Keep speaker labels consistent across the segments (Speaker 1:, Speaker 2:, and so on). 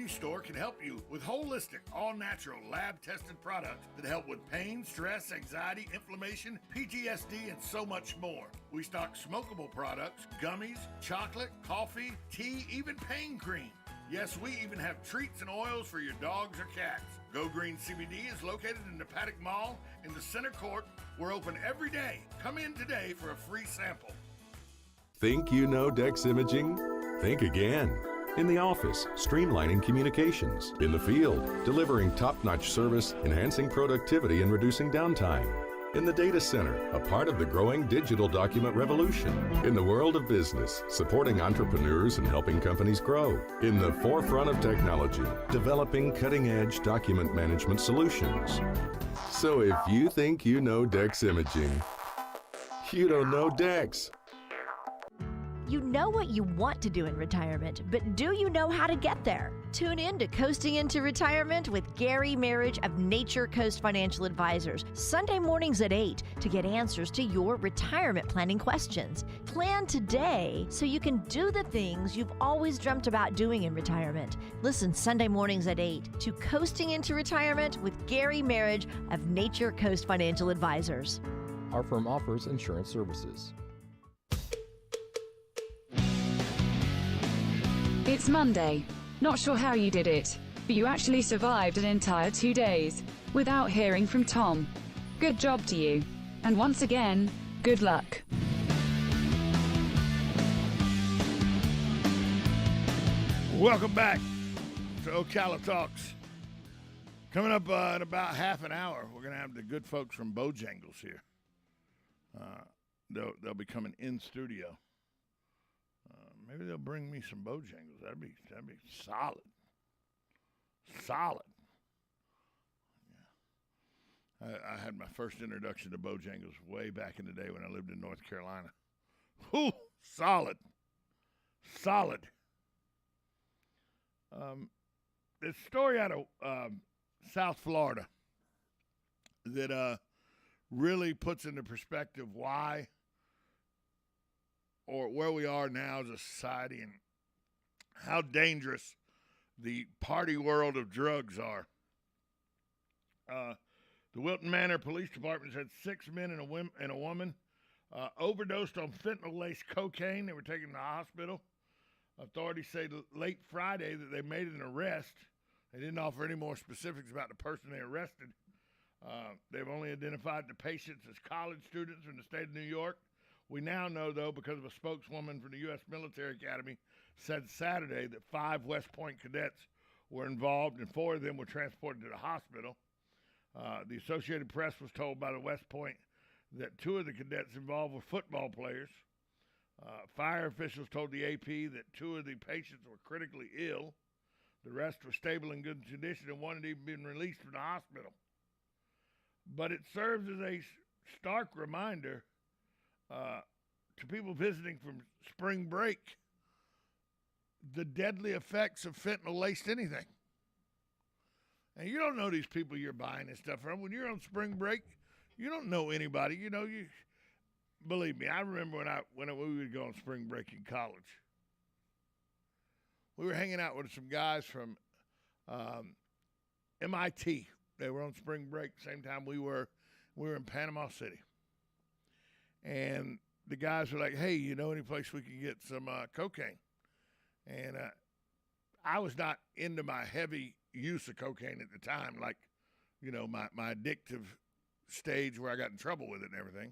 Speaker 1: CBD store can help you with holistic, all-natural, lab-tested products that help with pain, stress, anxiety, inflammation, PTSD, and so much more. We stock smokable products, gummies, chocolate, coffee, tea, even pain cream. Yes, we even have treats and oils for your dogs or cats. Go Green CBD is located in the Paddock Mall in the center court. We're open every day. Come in today for a free sample.
Speaker 2: Think you know Dex Imaging? Think again. In the office, streamlining communications. In the field, delivering top-notch service, enhancing productivity and reducing downtime. In the data center, a part of the growing digital document revolution. In the world of business, supporting entrepreneurs and helping companies grow. In the forefront of technology, developing cutting-edge document management solutions. So if you think you know Dex Imaging, you don't know Dex.
Speaker 3: You know what you want to do in retirement, but do you know how to get there? Tune in to Coasting into Retirement with Gary Marriage of Nature Coast Financial Advisors, Sunday mornings at 8 to get answers to your retirement planning questions. Plan today so you can do the things you've always dreamt about doing in retirement. Listen Sunday mornings at 8 to Coasting into Retirement with Gary Marriage of Nature Coast Financial Advisors.
Speaker 4: Our firm offers insurance services.
Speaker 5: It's Monday. Not sure how you did it, but you actually survived an entire 2 days without hearing from Tom. Good job to you. And once again, good luck.
Speaker 1: Welcome back to Ocala Talks. Coming up in about half an hour, we're going to have the good folks from Bojangles here. They'll be coming in studio. Maybe they'll bring me some Bojangles. That'd be solid. Solid. Yeah. I had my first introduction to Bojangles way back in the day when I lived in North Carolina. Whew, solid. Solid. This story out of South Florida that really puts into perspective why or where we are now as a society and how dangerous the party world of drugs are. The Wilton Manor Police Department said 6 men and a woman overdosed on fentanyl-laced cocaine. They were taken to the hospital. Authorities say late Friday that they made an arrest. They didn't offer any more specifics about the person they arrested. They've only identified the patients as college students from the state of New York. We now know, though, because of a spokeswoman for the U.S. Military Academy said Saturday that 5 West Point cadets were involved and 4 of them were transported to the hospital. The Associated Press was told by the West Point that 2 of the cadets involved were football players. Fire officials told the AP that 2 of the patients were critically ill. The rest were stable and good condition, and 1 had even been released from the hospital. But it serves as a stark reminder to people visiting from spring break the deadly effects of fentanyl-laced anything. And you don't know these people you're buying this stuff from. When you're on spring break, you don't know anybody. You believe me, I remember when we would go on spring break in college. We were hanging out with some guys from MIT. They were on spring break same time we were. We were in Panama City. And the guys were like, hey, you know any place we can get some cocaine? And I was not into my heavy use of cocaine at the time, like, my addictive stage where I got in trouble with it and everything.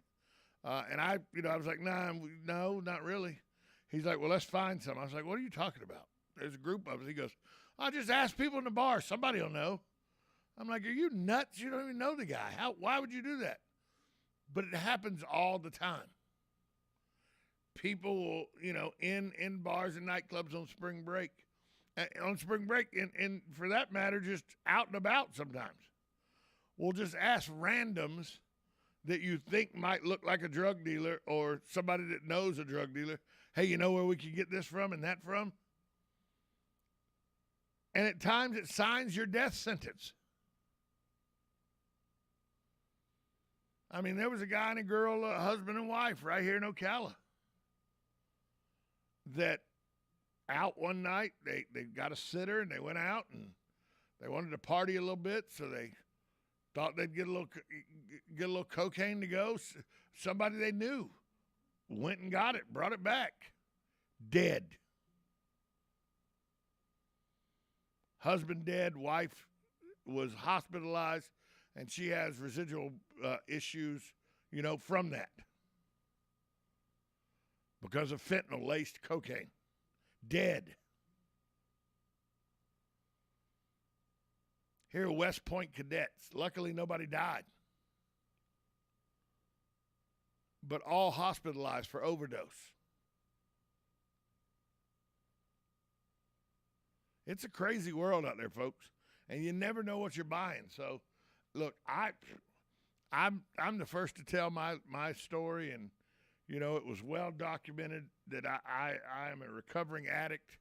Speaker 1: And I was like, no, not really. He's like, well, let's find some. I was like, what are you talking about? There's a group of us. He goes, I'll just ask people in the bar. Somebody will know. I'm like, are you nuts? You don't even know the guy. Why would you do that? But it happens all the time. People will, in bars and nightclubs on spring break, and for that matter, just out and about sometimes, we'll just ask randoms that you think might look like a drug dealer or somebody that knows a drug dealer, hey, you know where we can get this from and that from? And at times it signs your death sentence. I mean, there was a guy and a girl, husband and wife, right here in Ocala, that out one night. They got a sitter and they went out and they wanted to party a little bit, so they thought they'd get a little cocaine to go. Somebody they knew went and got it, brought it back, dead. Husband dead, wife was hospitalized, and she has residual issues, from that because of fentanyl-laced cocaine. Dead. Here are West Point cadets. Luckily, nobody died, but all hospitalized for overdose. It's a crazy world out there, folks, and you never know what you're buying. So, look, I'm the first to tell my story, and it was well documented that I am a recovering addict,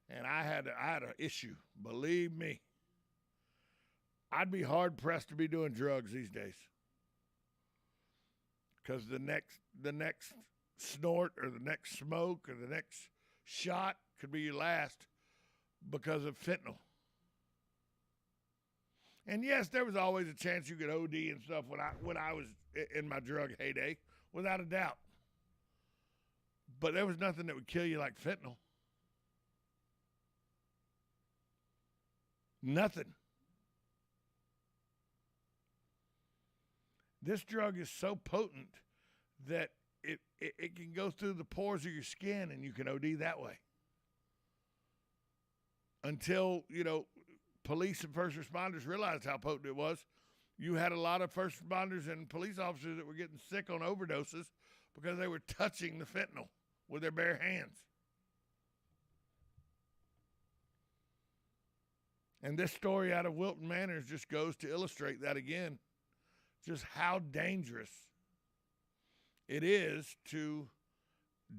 Speaker 1: and I had an issue. Believe me, I'd be hard pressed to be doing drugs these days, because the next snort or the next smoke or the next shot could be your last because of fentanyl. And yes, there was always a chance you could OD and stuff when I was in my drug heyday, without a doubt. But there was nothing that would kill you like fentanyl. Nothing. This drug is so potent that it can go through the pores of your skin and you can OD that way. Until, police and first responders realized how potent it was. You had a lot of first responders and police officers that were getting sick on overdoses because they were touching the fentanyl with their bare hands. And this story out of Wilton Manors just goes to illustrate that again, just how dangerous it is to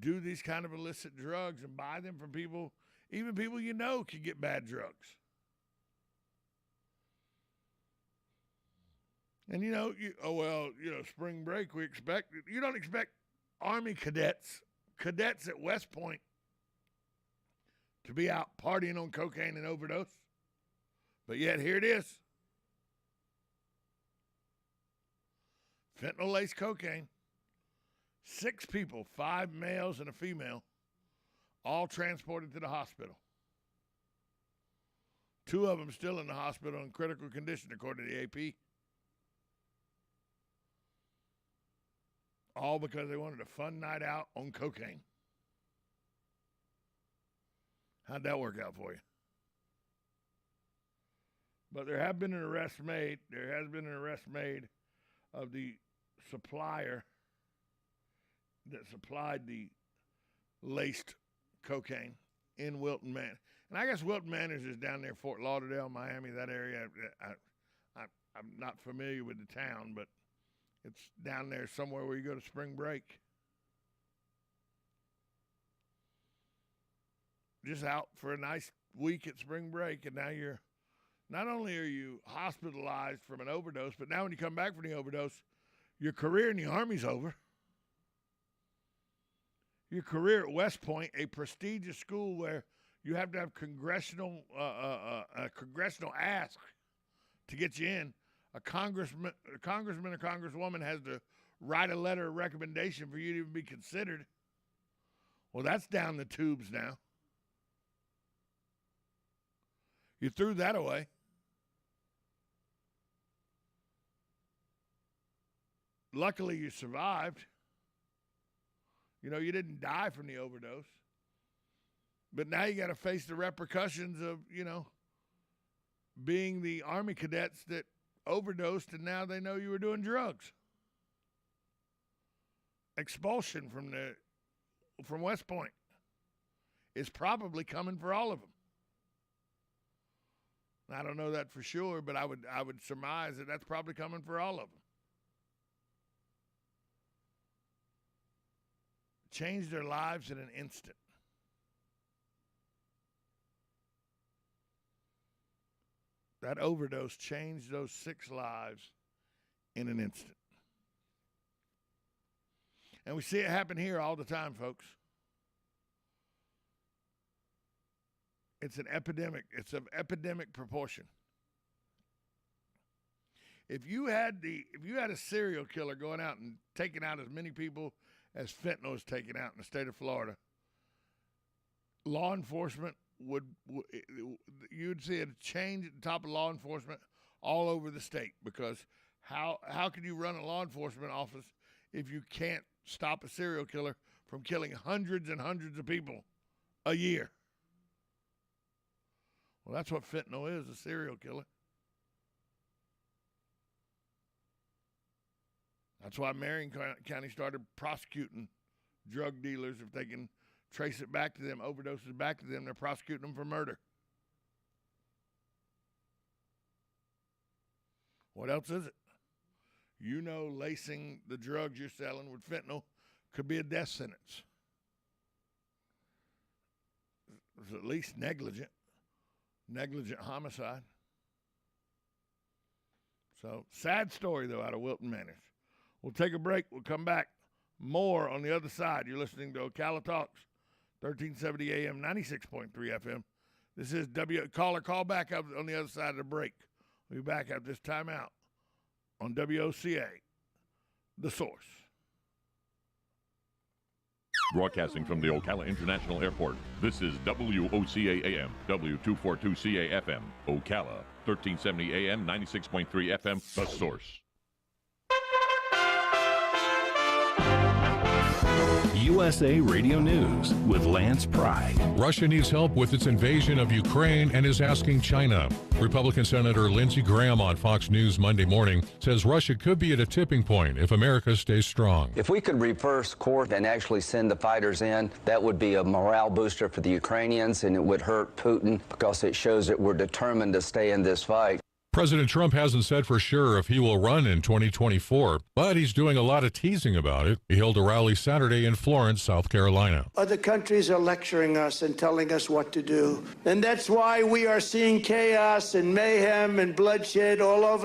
Speaker 1: do these kind of illicit drugs and buy them from people, even people can get bad drugs. And spring break, you don't expect Army cadets at West Point to be out partying on cocaine and overdose. But yet here it is. Fentanyl-laced cocaine. 6 people, 5 males and a female, all transported to the hospital. 2 of them still in the hospital in critical condition, according to the AP. All because they wanted a fun night out on cocaine. How'd that work out for you? But there has been an arrest made of the supplier that supplied the laced cocaine in Wilton Manor. And I guess Wilton Manors is down there, Fort Lauderdale, Miami, that area. I'm not familiar with the town, but it's down there somewhere where you go to spring break. Just out for a nice week at spring break, and now not only are you hospitalized from an overdose, but now when you come back from the overdose, your career in the Army's over. Your career at West Point, a prestigious school where you have to have congressional ask to get you in. A congressman or congresswoman has to write a letter of recommendation for you to even be considered. Well, that's down the tubes now. You threw that away. Luckily, you survived. You didn't die from the overdose. But now you got to face the repercussions of, being the Army cadets that overdosed, and now they know you were doing drugs. Expulsion from West Point is probably coming for all of them. I don't know that for sure, but I would surmise that that's probably coming for all of them. Changed their lives in an instant. That overdose changed those 6 lives in an instant. And we see it happen here all the time, folks. It's an epidemic. It's of epidemic proportion. If you had a serial killer going out and taking out as many people as fentanyl is taken out in the state of Florida, law enforcement you'd see a change at the top of law enforcement all over the state, because how can you run a law enforcement office if you can't stop a serial killer from killing hundreds and hundreds of people a year? Well, that's what fentanyl is, a serial killer. That's why Marion County started prosecuting drug dealers. If they can trace it back to them, overdoses back to them, they're prosecuting them for murder. What else is it? You know, lacing the drugs you're selling with fentanyl could be a death sentence. It's at least negligent homicide. So, sad story, though, out of Wilton Manors. We'll take a break. We'll come back. More on the other side. You're listening to Ocala Talks, 1370 AM, 96.3 FM. This is caller, call back up on the other side of the break. We'll be back after this timeout on WOCA, The Source.
Speaker 6: Broadcasting from the Ocala International Airport, this is WOCA AM, W242CA FM, Ocala, 1370 AM, 96.3 FM, The Source.
Speaker 7: USA Radio News with Lance Pry.
Speaker 8: Russia needs help with its invasion of Ukraine and is asking China. Republican Senator Lindsey Graham on Fox News Monday morning says Russia could be at a tipping point if America stays strong.
Speaker 9: If we could reverse course and actually send the fighters in, that would be a morale booster for the Ukrainians, and it would hurt Putin because it shows that we're determined to stay in this fight.
Speaker 8: President Trump hasn't said for sure if he will run in 2024, but he's doing a lot of teasing about it. He held a rally Saturday in Florence, South Carolina.
Speaker 10: Other countries are lecturing us and telling us what to do. And that's why we are seeing chaos and mayhem and bloodshed all over